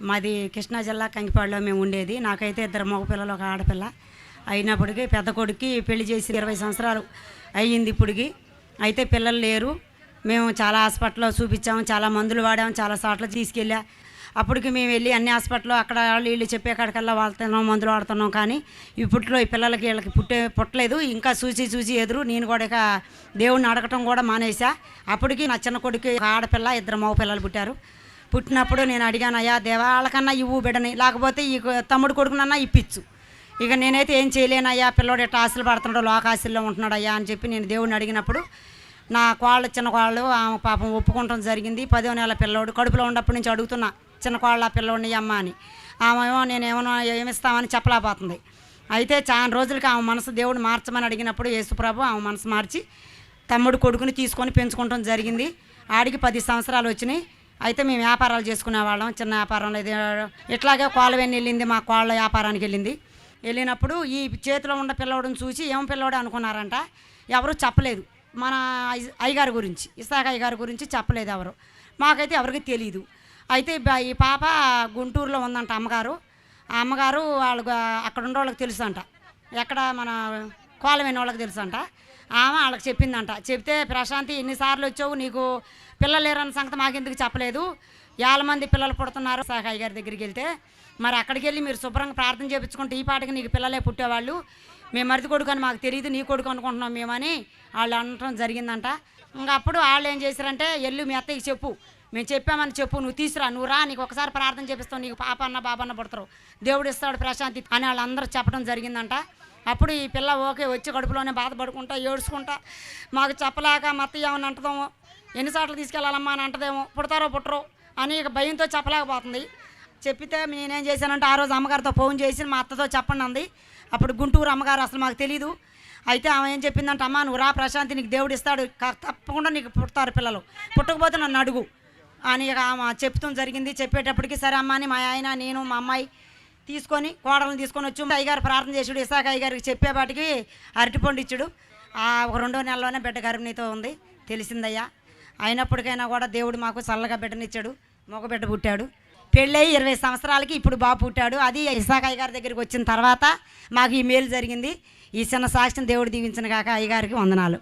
మాది కృష్ణా జిల్లా కంకిపాడులో మేము ఉండేది. నాకైతే 2 మగపిల్లలు, ఒక ఆడపిల్ల. అయినప్పటికీ పెద్ద కొడుక్కి పెళ్లి చేసి 20 సంవత్సరాలు అయ్యింది ఇప్పటికి. అయితే పిల్లలు లేరు. మేము చాలా హాస్పిటల్లో చూపించాము, చాలా మందులు వాడాము, చాలా చోట్ల తీసుకెళ్ళా. అప్పటికి మేము వెళ్ళి అన్ని హాస్పిటల్లో అక్కడ వీళ్ళు చెప్పే కాడికల్లా వాడుతున్నాం, మందులు వాడుతున్నాం. కానీ ఇప్పట్లో ఈ పిల్లలకి వీళ్ళకి పుట్టలేదు. ఇంకా చూసి ఎదురు నేను కూడా ఇక దేవుడిని అడగటం కూడా మానేసా. అప్పటికి నా చిన్న కొడుకు ఆడపిల్ల, 2 మగ పిల్లలు పుట్టారు. పుట్టినప్పుడు నేను అడిగాను, అయ్యా దేవా వాళ్ళకన్నా ఇవ్వు బిడ్డని, లేకపోతే ఈ తమ్ముడు కొడుకునన్నా ఇప్పించు. ఇక నేనైతే ఏం చేయలేనయ్యా, పిల్లోడు ఎట్లా ఆశలు పడుతున్నాడు, లోకాశల్లో ఉంటున్నాడు అయ్యా అని చెప్పి నేను దేవుడిని అడిగినప్పుడు నా కోళ్ళు, చిన్న కోళ్ళు ఆమె పాపం ఒప్పుకోవటం జరిగింది. 10వ నెల పిల్లోడు కడుపులో ఉన్నప్పటి నుంచి అడుగుతున్నా, చిన్న కోళ్ళ పిల్లోడిని అమ్మ అని. ఆమెమో నేనేమో ఏమిస్తామని చెప్పలేకపోతుంది. అయితే చాలా రోజులకి ఆమె మనసు దేవుడు మార్చమని అడిగినప్పుడు యేసుప్రభు ఆమె మనసు మార్చి తమ్ముడు కొడుకుని తీసుకొని పెంచుకోవటం జరిగింది. ఆడికి 10 సంవత్సరాలు వచ్చినాయి. అయితే మేము వ్యాపారాలు చేసుకునేవాళ్ళం, చిన్న వ్యాపారంలో ఇట్లాగే కోళ్ళవెన్ని వెళ్ళింది, మా కోళ్ళ వ్యాపారానికి వెళ్ళినప్పుడు ఈ చేతిలో ఉన్న పిల్లోడిని చూసి ఏం పిల్లోడు అనుకున్నారంట. ఎవరు చెప్పలేదు, మన అయ్యగారి గురించి, ఇసాక అయ్యగారి గురించి చెప్పలేదు ఎవరు. మాకైతే ఎవరికి తెలియదు. అయితే ఈ పాప గుంటూరులో ఉందంట అమ్మగారు. ఆ అమ్మగారు వాళ్ళు అక్కడ ఉండే వాళ్ళకి తెలుసు అంట, ఎక్కడ మన కోలమైన వాళ్ళకి తెలుసు అంట. ఆమె వాళ్ళకి చెప్పిందంట. చెప్తే ప్రశాంతి ఎన్నిసార్లు వచ్చావు, నీకు పిల్లలు లేరన్న సంగతి మాకెందుకు చెప్పలేదు, 50 మంది పిల్లలు పుడుతున్నారు సాకాయి గారి దగ్గరికి వెళ్తే, మరి అక్కడికి వెళ్ళి మీరు శుభ్రంగా ప్రార్థన చేయించుకుంటే ఈ పాటికి నీకు పిల్లలే పుట్టేవాళ్ళు, మేము మరిది కొడుకు అని మాకు తెలియదు, నీ కొడుకు అనుకుంటున్నాం మేమని వాళ్ళు అనటం జరిగిందంట. ఇంకా అప్పుడు వాళ్ళు ఏం చేశారంటే, ఎల్లు మీ అత్తయ్యకి చెప్పు, మేము చెప్పామని చెప్పు, నువ్వు తీసురా, నువ్వు రా, నీకు ఒకసారి ప్రార్థన చేపిస్తావు, నీకు పాప అన్న బాబన్న పుడతారు, దేవుడు ఇస్తాడు ప్రశాంతి అని వాళ్ళందరూ చెప్పడం జరిగిందంట. అప్పుడు ఈ పిల్ల ఓకే వచ్చి కడుపులోనే బాధపడుకుంటా ఏడ్చుకుంటా, మాకు చెప్పలేక మత్త ఏమని అంటదేమో, ఎన్నిసార్లు తీసుకెళ్ళాలమ్మా అని అంటదేమో, పుడతారో పుట్టరో అని ఇక భయంతో చెప్పలేకపోతుంది. చెప్పితే నేనేం చేశానంటే ఆ రోజు అమ్మగారితో ఫోన్ చేసి మా అత్తతో చెప్పండి అంది. అప్పుడు గుంటూరు అమ్మగారు అసలు మాకు తెలీదు. అయితే ఆమె ఏం చెప్పిందంటే, అమ్మ నువ్వు రా ప్రశాంతి, నీకు దేవుడు ఇస్తాడు, తప్పకుండా నీకు పుడతారు పిల్లలు, పుట్టకపోతే నన్ను అడుగు అని ఆమె చెప్తాం జరిగింది. చెప్పేటప్పటికి సరే అమ్మ అని మా ఆయన, నేను, మా అమ్మాయి తీసుకొని కోడలను తీసుకొని వచ్చి అయ్యగారు ప్రార్థన చేసాడు. ఇసాక అయ్యగారికి చెప్పేపాటికి అరటిపండు ఇచ్చాడు. ఒక 2వ నెలలోనే బిడ్డ గర్భిణీతో ఉంది తెలిసిందయ్యా. అయినప్పటికైనా కూడా దేవుడు మాకు చల్లగా బిడ్డనిచ్చాడు, మగ బిడ్డ పుట్టాడు. పెళ్ళయి 20 సంవత్సరాలకి ఇప్పుడు బాబు పుట్టాడు. అది ఇసాక అయ్యగారి దగ్గరికి వచ్చిన తర్వాత మాకు ఈ మేలు జరిగింది. ఈ చిన్న సాక్ష్యం దేవుడు దీవించిన కాక అయ్యగారికి వందనాలు.